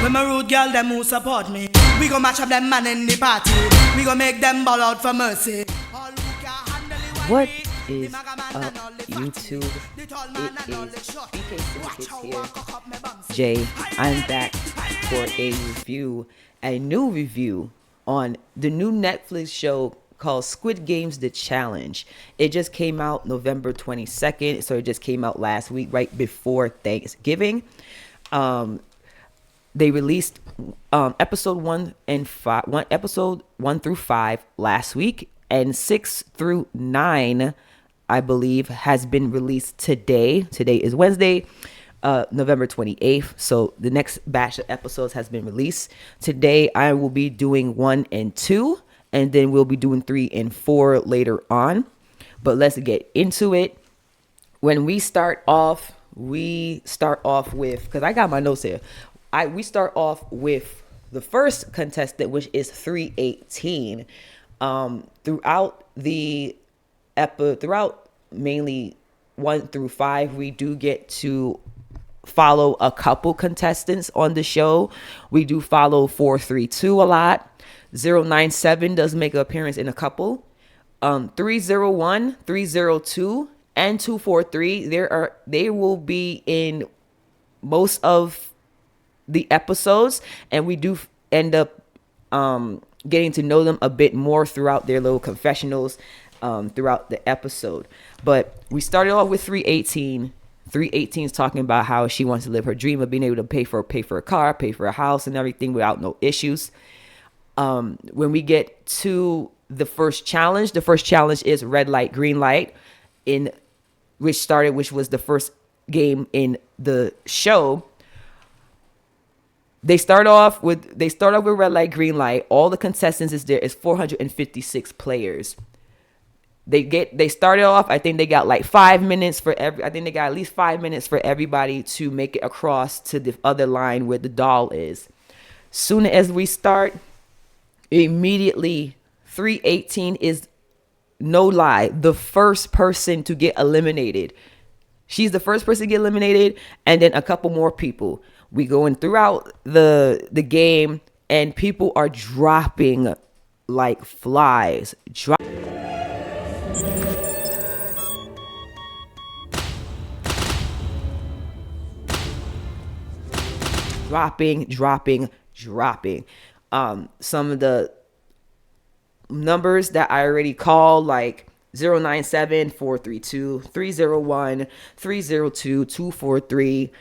When my rude girl them who support me, we gon' match up them man in the party. We gon' make them ball out for mercy. What is up, YouTube? It is BK Syndicates here. Jay, I'm back for a new review on the new Netflix show called Squid Games The Challenge. It just came out November 22nd, so it just came out last week, right before Thanksgiving. They released episode 1 through 5 last week, and 6 through 9, I believe, has been released today. Today is Wednesday, November 28th. So the next batch of episodes has been released. Today, I will be doing 1 and 2, and then we'll be doing 3 and 4 later on. But let's get into it. When we start off with, because I got my notes here. We start off with the first contestant, which is 318. Throughout mainly 1 through 5, we do get to follow a couple contestants on the show. We do follow 432 a lot. 097 does make an appearance in a couple. 301, 302, and 243. They will be in most of the episodes, and we do end up getting to know them a bit more throughout their little confessionals throughout the episode. But we started off with 318. 318 is talking about how she wants to live her dream of being able to pay for a car, pay for a house and everything without no issues. When we get to the first challenge is red light, green light, which was the first game in the show. They start off with red light, green light. All the contestants is 456 players. They started off, I think they got like 5 minutes I think they got at least 5 minutes for everybody to make it across to the other line where the doll is. Soon as we start, immediately 318 is, no lie, the first person to get eliminated. She's the first person to get eliminated, and then a couple more people. We going throughout the game, and people are dropping like flies. Dropping. Some of the numbers that I already called, like 097, 432, 301, 302, 243.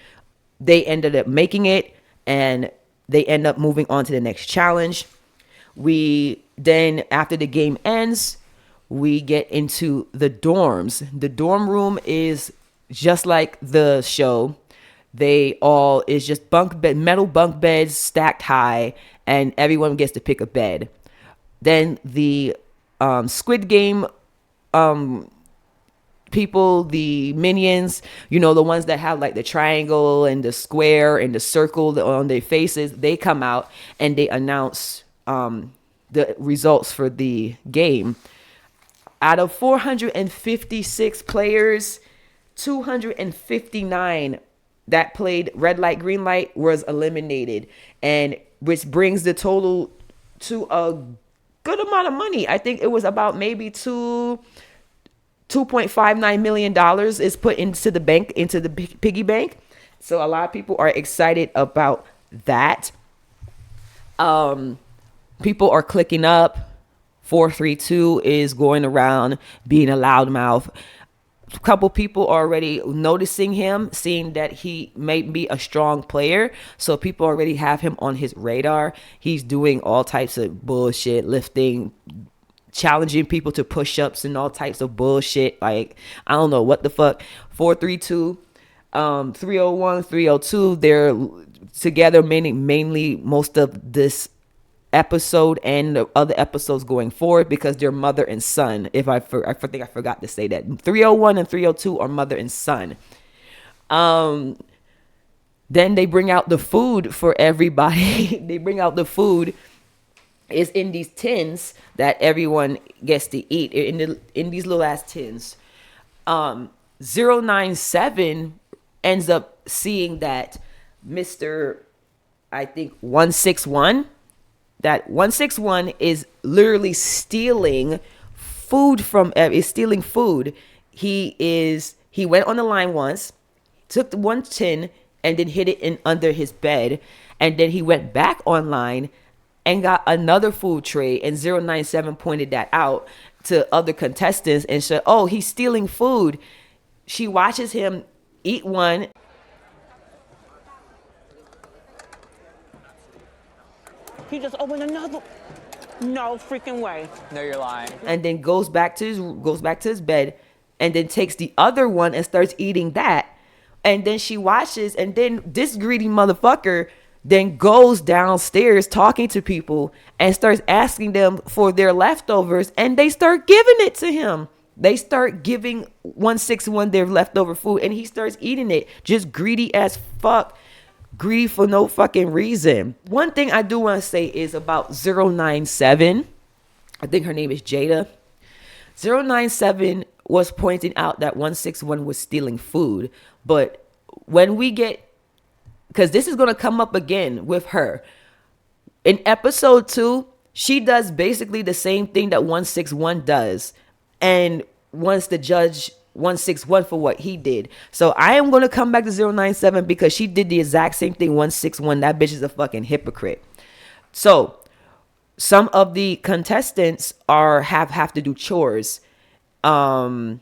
They ended up making it, and they end up moving on to the next challenge. After the game ends, we get into the dorms. The dorm room is just like the show. It's just metal bunk beds stacked high, and everyone gets to pick a bed. Then the Squid Game people, the minions, the ones that have like the triangle and the square and the circle on their faces, they come out and they announce the results for the game. Out of 456 players, 259 that played red light, green light was eliminated, and which brings the total to a good amount of money. I think it was about maybe $2.59 million is put into the bank, into the piggy bank. So a lot of people are excited about that. People are clicking up. 432 is going around being a loudmouth. A couple people are already noticing him, seeing that he may be a strong player. So people already have him on his radar. He's doing all types of bullshit, lifting, challenging people to push-ups and all types of bullshit. Like, I don't know what the fuck. 432, 301, 302, they're together mainly most of this episode and the other episodes going forward, because they're mother and son. I think I forgot to say that 301 and 302 are mother and son. Then they bring out the food for everybody. They bring out the food. It's in these tins that everyone gets to eat, in these little ass tins. 097 ends up seeing that Mr. I think 161. That 161 is literally stealing food is stealing food. He went on the line once, took the one tin and then hid it in under his bed, and then he went back online and got another food tray, and 097 pointed that out to other contestants and said, oh, he's stealing food. She watches him eat one. He just opened another. No freaking way. No, you're lying. And then goes back to his bed, and then takes the other one and starts eating that. And then she watches, and then this greedy motherfucker then goes downstairs talking to people and starts asking them for their leftovers, and they start giving it to him. They start giving 161 their leftover food, and he starts eating it. Just greedy as fuck. Greedy for no fucking reason. One thing I do want to say is about 097. I think her name is Jada. 097 was pointing out that 161 was stealing food. But when we get, because this is going to come up again with her. In episode 2, she does basically the same thing that 161 does. And wants the judge 161 for what he did. So I am going to come back to 097 because she did the exact same thing 161. That bitch is a fucking hypocrite. So some of the contestants have to do chores. 101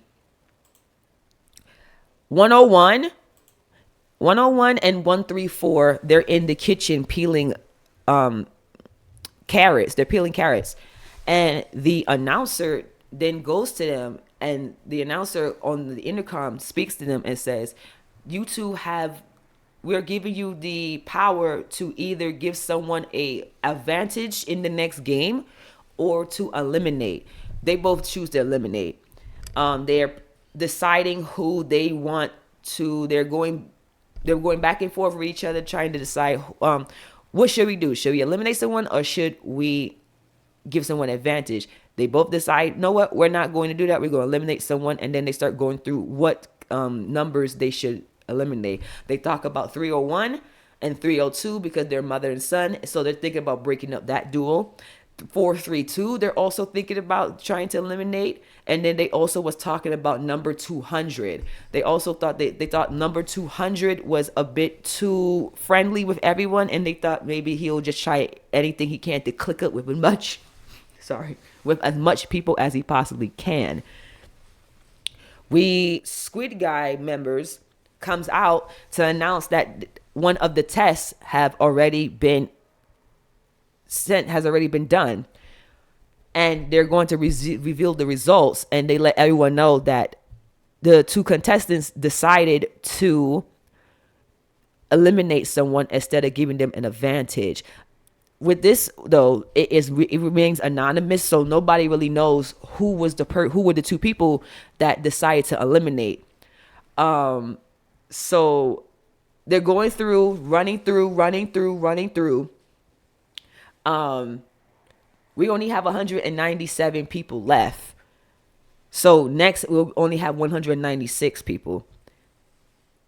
and 134, they're in the kitchen peeling carrots. They're peeling carrots. And the announcer then goes to them, and the announcer on the intercom speaks to them and says, you two we're giving you the power to either give someone a advantage in the next game or to eliminate. They both choose to eliminate. They're deciding who they want to, they're going back and forth with each other, trying to decide, what should we do? Should we eliminate someone, or should we give someone advantage? They both decide, know what, we're not going to do that. We're going to eliminate someone. And then they start going through what numbers they should eliminate. They talk about 301 and 302 because they're mother and son. So they're thinking about breaking up that duo. 432, they're also thinking about trying to eliminate. And then they also was talking about number 200. They also thought they thought number 200 was a bit too friendly with everyone, and they thought maybe he'll just try anything he can to click up with as much people as he possibly can. We Squid Guy members comes out to announce that one of the tests has already been done, and they're going to reveal the results, and they let everyone know that the two contestants decided to eliminate someone instead of giving them an advantage. With this though, it remains anonymous, so nobody really knows who were the two people that decided to eliminate. So they're going through, running through. We only have 197 people left. So next we'll only have 196 people.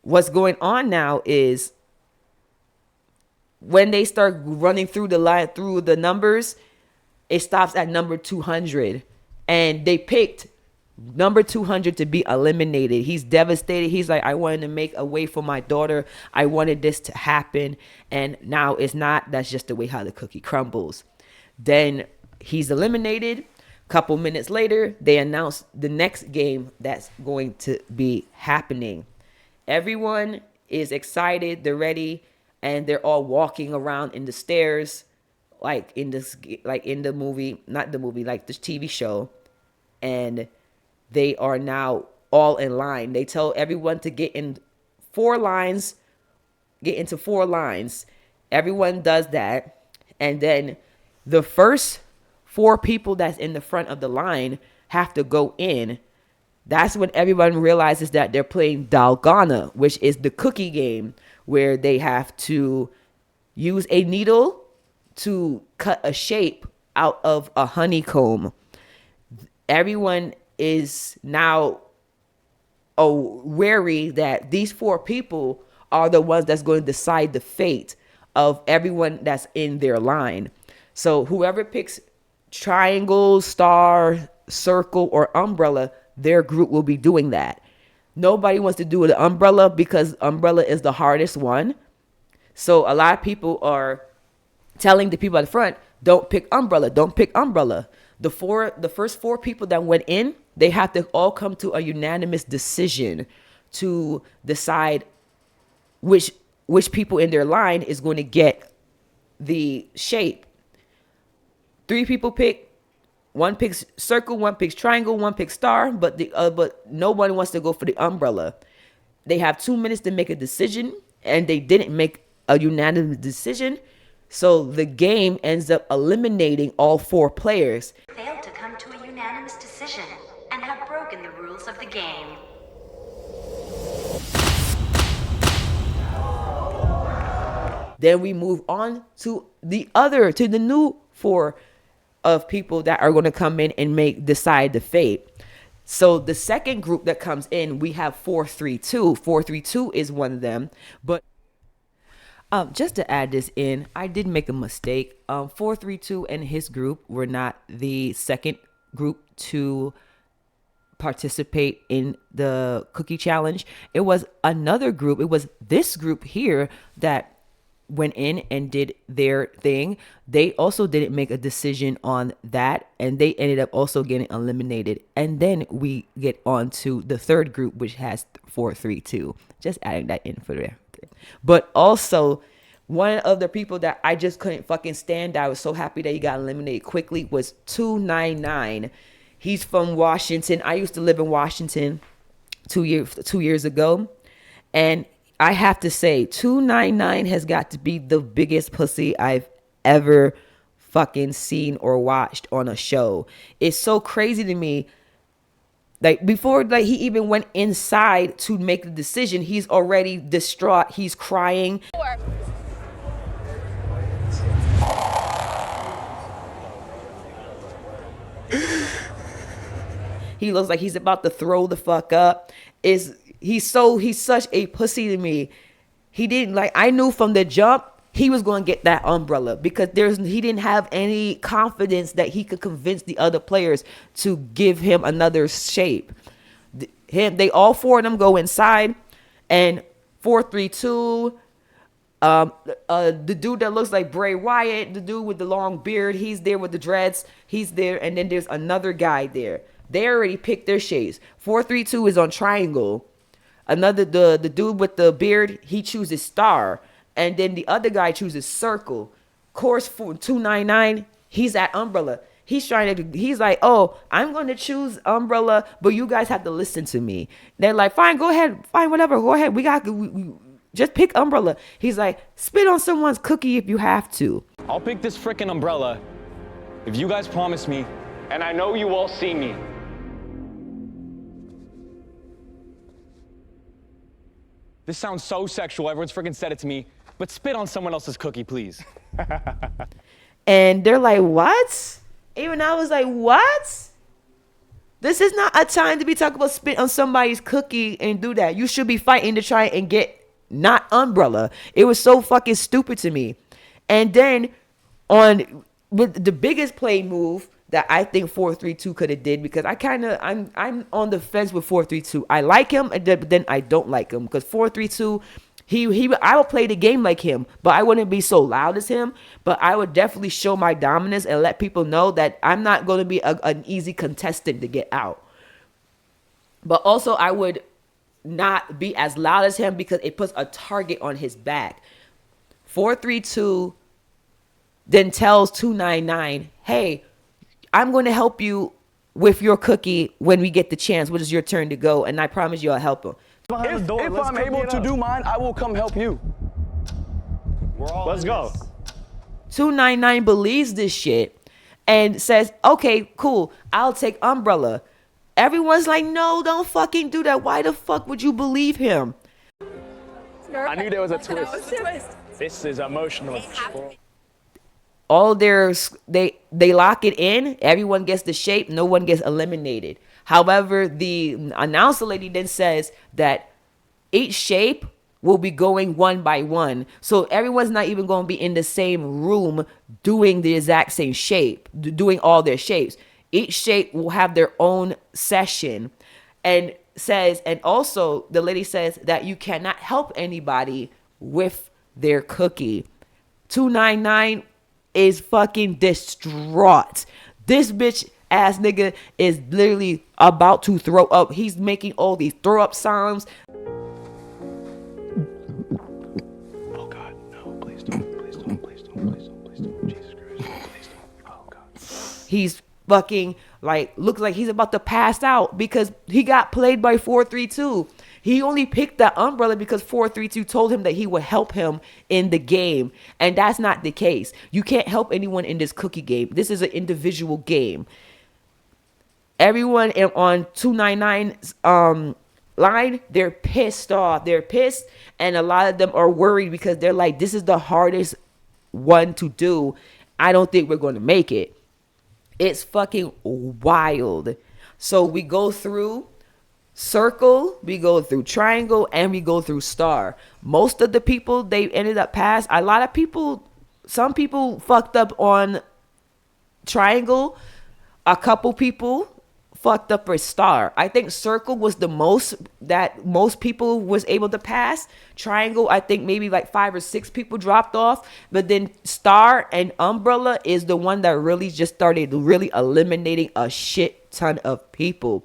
What's going on now is when they start running through the numbers, it stops at number 200. And they picked number 200 to be eliminated. He's devastated. He's like, I wanted to make a way for my daughter. I wanted this to happen. And now it's not. That's just the way how the cookie crumbles. Then he's eliminated. Couple minutes later, they announce the next game that's going to be happening. Everyone is excited. They're ready. And they're all walking around in the stairs, like in the movie, not the movie, like this TV show. And they are now all in line. They tell everyone to get into 4 lines. Everyone does that. And then the first 4 people that's in the front of the line have to go in. That's when everyone realizes that they're playing Dalgona, which is the cookie game, where they have to use a needle to cut a shape out of a honeycomb. Everyone is now wary that these 4 people are the ones that's going to decide the fate of everyone that's in their line. So whoever picks triangle, star, circle, or umbrella, their group will be doing that. Nobody wants to do the umbrella because umbrella is the hardest one. So a lot of people are telling the people at the front, don't pick umbrella, don't pick umbrella. The first four people that went in, they have to all come to a unanimous decision to decide which people in their line is going to get the shape. 3 people pick. One picks circle, one picks triangle, one picks star, but nobody wants to go for the umbrella. They have 2 minutes to make a decision, and they didn't make a unanimous decision. So the game ends up eliminating all 4 players. Failed to come to a unanimous decision and have broken the rules of the game. Then we move on to the new 4 of people that are going to come in and decide the fate. So the second group that comes in, we have 432. 432 is one of them. But just to add this in, I did make a mistake. 432 and his group were not the second group to participate in the cookie challenge. It was another group. It was this group here that went in and did their thing. They also didn't make a decision on that, and they ended up also getting eliminated. And then we get on to the third group, which has 432. Just adding that in for there. But also, one of the people that I just couldn't fucking stand, I was so happy that he got eliminated quickly, was 299. He's from Washington. I used to live in Washington 2 years ago, and I have to say, 299 has got to be the biggest pussy I've ever fucking seen or watched on a show. It's so crazy to me. Like, before like he even went inside to make the decision, he's already distraught. He's crying. He looks like he's about to throw the fuck up. He's such a pussy to me. He didn't I knew from the jump he was going to get that umbrella because he didn't have any confidence that he could convince the other players to give him another shape. They all 4 of them go inside, and 432, the dude that looks like Bray Wyatt, the dude with the long beard, he's there with the dreads, he's there, and then there's another guy there. They already picked their shades. 432 is on triangle. The dude with the beard, he chooses star. And then the other guy chooses circle. Course 299, he's at umbrella. He's like, oh, I'm going to choose umbrella, but you guys have to listen to me. They're like, fine, go ahead. Fine, whatever. Go ahead. We just pick umbrella. He's like, spit on someone's cookie if you have to. I'll pick this frickin' umbrella if you guys promise me, and I know you all see me. This sounds so sexual. Everyone's freaking said it to me. But spit on someone else's cookie, please. And they're like, what? Even I was like, what? This is not a time to be talking about spit on somebody's cookie and do that. You should be fighting to try and get not umbrella. It was so fucking stupid to me. And then with the biggest play move that I think 432 could have did, because I'm on the fence with 432. I like him, but then I don't like him because 432, I would play the game like him, but I wouldn't be so loud as him. But I would definitely show my dominance and let people know that I'm not going to be an easy contestant to get out. But also, I would not be as loud as him because it puts a target on his back. 432 then tells 299, hey, I'm going to help you with your cookie when we get the chance, which is your turn to go, and I promise you I'll help him. If I'm able to do mine, I will come help you. Let's go. 299 believes this shit and says, okay, cool, I'll take umbrella. Everyone's like, no, don't fucking do that. Why the fuck would you believe him? I knew there was a twist. This is emotional. All they lock it in. Everyone gets the shape. No one gets eliminated. However, the announcer lady then says that each shape will be going one by one. So everyone's not even going to be in the same room doing the exact same shape, doing all their shapes. Each shape will have their own session. And also the lady says that you cannot help anybody with their cookie. 299 is fucking distraught. This bitch ass nigga is literally about to throw up. He's making all these throw up sounds. Oh God, no! Please don't! Please don't! Please don't! Please don't! Please don't! Jesus Christ! Please don't! Oh God. He's fucking looks like he's about to pass out because he got played by 432. He only picked that umbrella because 432 told him that he would help him in the game. And that's not the case. You can't help anyone in this cookie game. This is an individual game. Everyone on 299's line, they're pissed off. They're pissed. And a lot of them are worried because they're like, this is the hardest one to do. I don't think we're going to make it. It's fucking wild. So we go through circle, we go through triangle, and we go through star. Most of the people, they ended up past. A lot of people, some people fucked up on triangle. A couple people fucked up for star. I think circle was the most that most people was able to pass. Triangle, I think maybe like 5 or 6 people dropped off. But then star and umbrella is the one that really just started really eliminating a shit ton of people.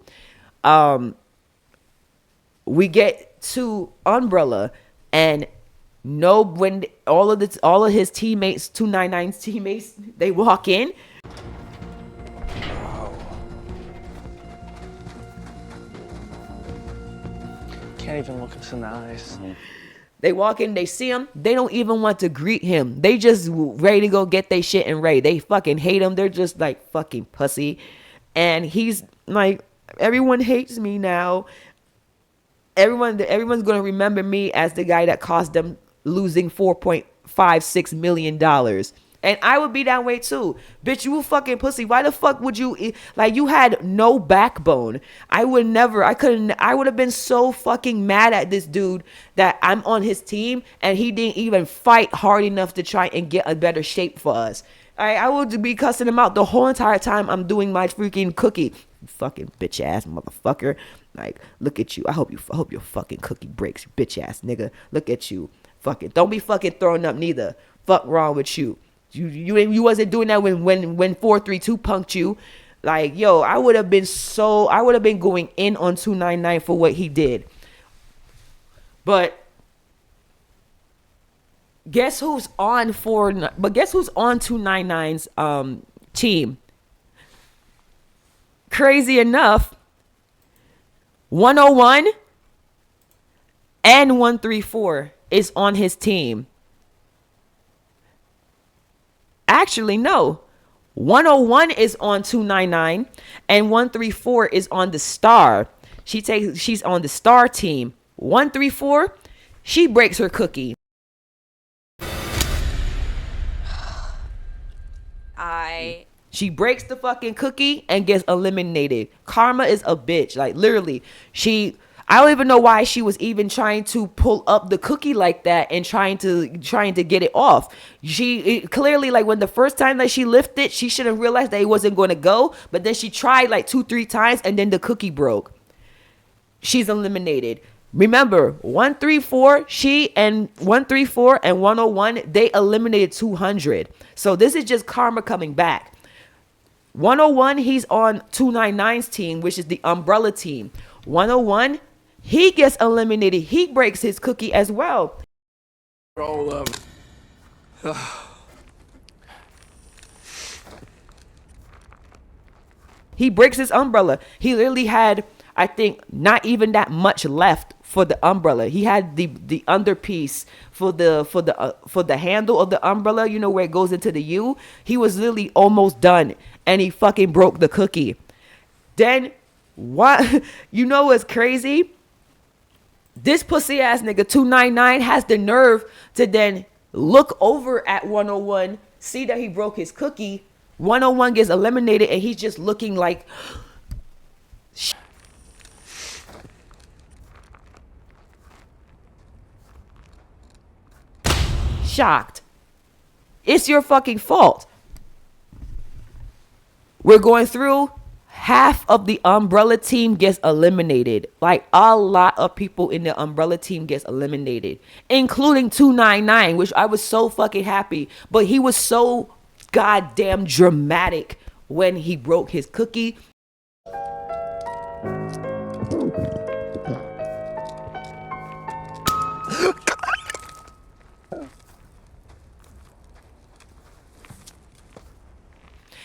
We get to umbrella, and when all of his teammates, 299's teammates, they walk in. Can't even look us in the eyes. They walk in, they see him, they don't even want to greet him. They just ready to go get their shit and ready. They fucking hate him. They're just like fucking pussy. And he's like, everyone hates me now. Everyone's gonna remember me as the guy that cost them losing $4.56 million. And I would be that way too. Bitch, you a fucking pussy. Why the fuck would you, like, you had no backbone. I would have been so fucking mad at this dude that I'm on his team and he didn't even fight hard enough to try and get a better shape for us. I would be cussing him out the whole entire time I'm doing my freaking cookie. Fucking bitch ass motherfucker. Like, look at you. I hope your fucking cookie breaks, you bitch ass nigga. Look at you. Fucking don't be fucking throwing up neither. Fuck wrong with you. You wasn't doing that when 432 punked you. Like, yo, I would have been going in on 299 for what he did. But guess who's on 299's team? Crazy enough, 101 and 134 is on his team. Actually, no. 101 is on 299 and 134 is on the star. She's on the star team. 134, she breaks her cookie. She breaks the fucking cookie and gets eliminated. Karma is a bitch. Like, literally, I don't even know why she was even trying to pull up the cookie like that and trying to get it off. Clearly, like, when the first time that she lifted, she should have realized that it wasn't going to go. But then she tried like 2-3 times and then the cookie broke. She's eliminated. Remember, 134 and 101, they eliminated 200. So this is just karma coming back. 101, he's on 299's team, which is the umbrella team. 101, he gets eliminated. He breaks his cookie as well. Roll up. He breaks his umbrella. He literally had, I think, not even that much left for the umbrella. He had the underpiece for the handle of the umbrella, you know, where it goes into the U. He was literally almost done, and he fucking broke the cookie. Then what? You know what's crazy? This pussy ass nigga 299 has the nerve to then look over at 101, see that he broke his cookie. 101 gets eliminated, and he's just looking like. shocked. It's your fucking fault. We're going through. Half of the umbrella team gets eliminated. Like, a lot of people in the umbrella team gets eliminated, including 299, which I was so fucking happy. But he was so goddamn dramatic when he broke his cookie.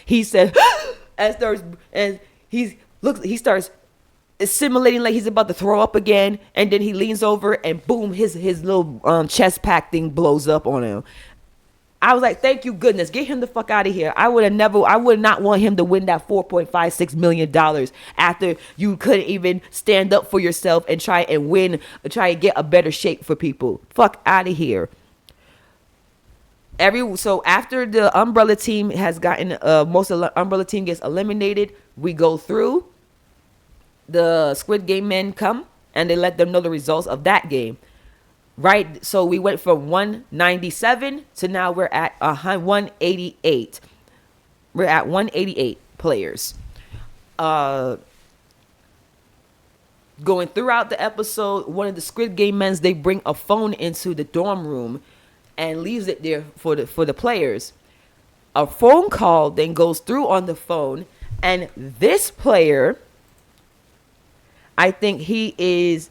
He said, he starts simulating like he's about to throw up again, and then he leans over and boom, his little chest pack thing blows up on him. I was like, thank you goodness, get him the fuck out of here. I would not want him to win that $4.56 million after you couldn't even stand up for yourself and try and get a better shape for people. Fuck out of here. So after the umbrella team has gotten most of the umbrella team gets eliminated, we go through. The Squid Game men come and they let them know the results of that game. Right, so we went from 197 to now we're at 188. We're at 188 players. Going throughout the episode, one of the Squid Game men, they bring a phone into the dorm room and leaves it there for the players. A phone call then goes through on the phone, and this player, I think he's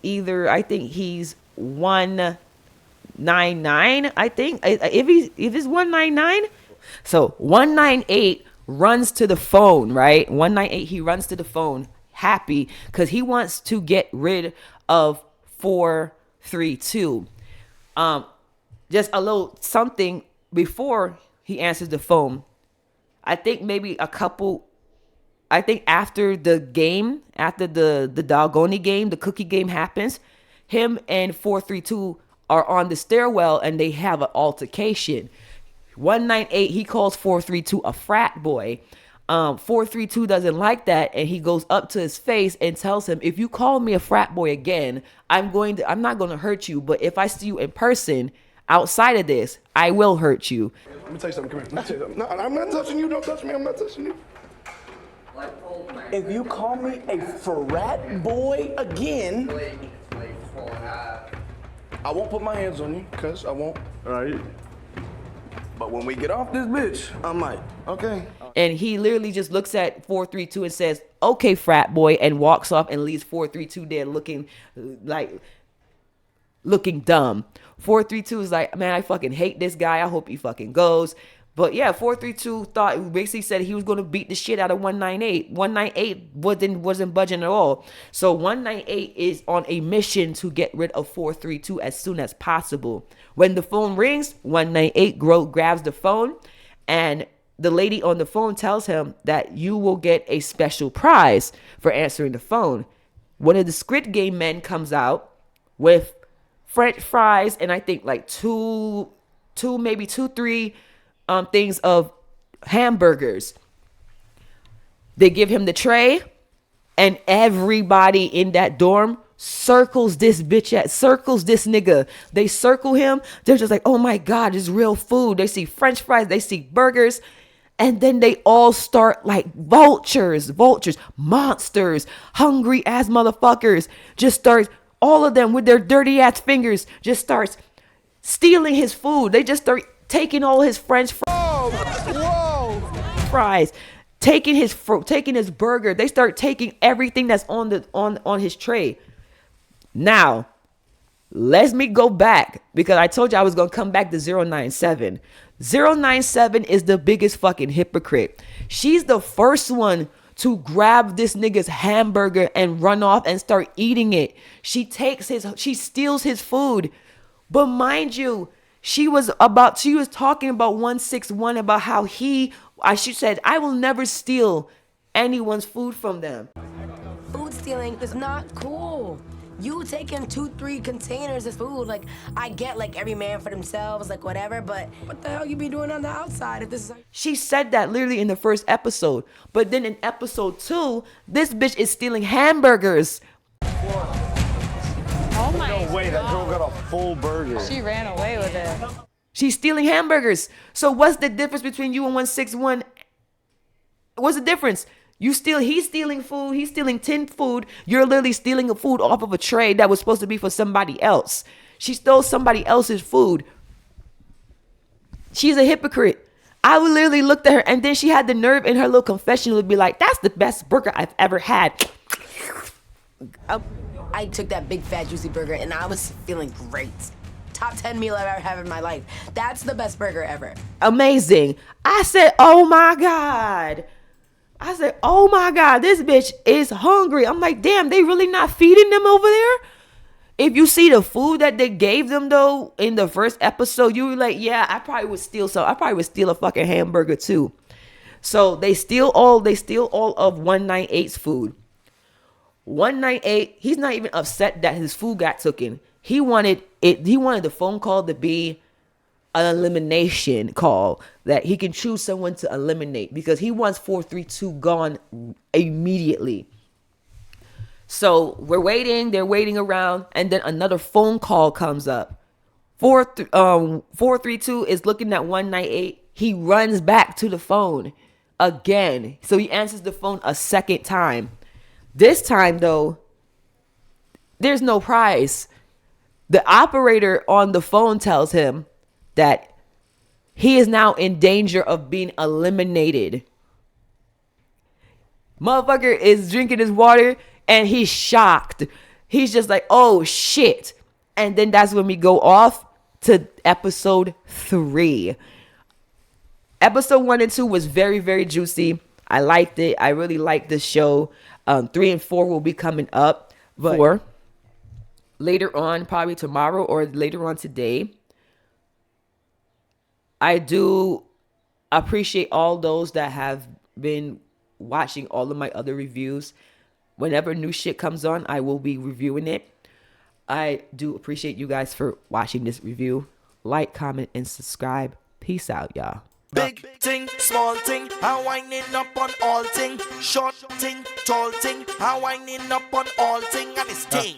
199. I think if it's 199, so 198 runs to the phone, right? 198, he runs to the phone happy because he wants to get rid of 432. Just a little something before he answers the phone. I think after the game, after the Dalgoni game, the cookie game happens, him and 432 are on the stairwell and they have an altercation. 198, he calls 432 a frat boy. 432 doesn't like that, and he goes up to his face and tells him, if you call me a frat boy again, I'm not going to hurt you, but if I see you in person outside of this, I will hurt you. Let me tell you something. Come here. Let me tell you something. No, I'm not touching you. Don't touch me. I'm not touching you. If you call me a frat boy again, I won't put my hands on you, cuz I won't. All right. But when we get off this bitch, I might. Okay. And he literally just looks at 432 and says, okay, frat boy, and walks off and leaves 432 there looking dumb. 432 is like, man, I fucking hate this guy. I hope he fucking goes. But yeah, 432 basically said he was going to beat the shit out of 198. 198 wasn't budging at all. So 198 is on a mission to get rid of 432 as soon as possible. When the phone rings, 198 grabs the phone, and the lady on the phone tells him that you will get a special prize for answering the phone. One of the Squid Game men comes out with French fries and I think like three things of hamburgers. They give him the tray, and everybody in that dorm circles this nigga. They circle him. They're just like, oh my God, it's real food. They see French fries, they see burgers, and then they all start like vultures, monsters, hungry ass motherfuckers, just start, all of them with their dirty ass fingers, just starts stealing his food. They just start taking all his French fries, taking his burger. They start taking everything that's on his tray. Now, let me go back, because I told you I was going to come back to 097. 097 is the biggest fucking hypocrite. She's the first one to grab this nigga's hamburger and run off and start eating it. She steals his food. But mind you, she was talking about 161, about how she said, I will never steal anyone's food from them. Food stealing is not cool. You taking 2-3 containers of food, like, I get, like, every man for themselves, like, whatever, but what the hell you be doing on the outside if this is like... She said that literally in the first episode, but then in episode 2, this bitch is stealing hamburgers. Oh my No way, that girl got a full burger. She ran away with it. She's stealing hamburgers. So what's the difference between you and 161? What's the difference? He's stealing food. He's stealing tin food. You're literally stealing a food off of a tray that was supposed to be for somebody else. She stole somebody else's food. She's a hypocrite. I would literally looked at her, and then she had the nerve in her little confessional to be like, that's the best burger I've ever had. I took that big fat juicy burger and I was feeling great. Top 10 meal I've ever had in my life. That's the best burger ever. Amazing. I said, oh my God. This bitch is hungry. I'm like, damn, they really not feeding them over there? If you see the food that they gave them though in the first episode, you were like, yeah, I probably would steal some. I probably would steal a fucking hamburger too. So they steal all of 198's food. 198, he's not even upset that his food got taken. He wanted the phone call to be an elimination call, that he can choose someone to eliminate because he wants 432 gone immediately. So they're waiting around, and then another phone call comes up. 432 is looking at 198. He runs back to the phone again. So he answers the phone a second time. This time though, there's no prize. The operator on the phone tells him that he is now in danger of being eliminated. Motherfucker is drinking his water and he's shocked. He's just like, oh shit. And then that's when we go off to episode 3. Episode 1 and 2 was very, very juicy. I liked it. I really liked this show. 3 and 4 will be coming up. But 4 later on, probably tomorrow or later on today. I do appreciate all those that have been watching all of my other reviews. Whenever new shit comes on, I will be reviewing it. I do appreciate you guys for watching this review. Like, comment, and subscribe. Peace out, y'all. Big thing, small thing, I'm winding up on all thing. Short thing, tall thing, I'm winding up on all thing, and it's thing.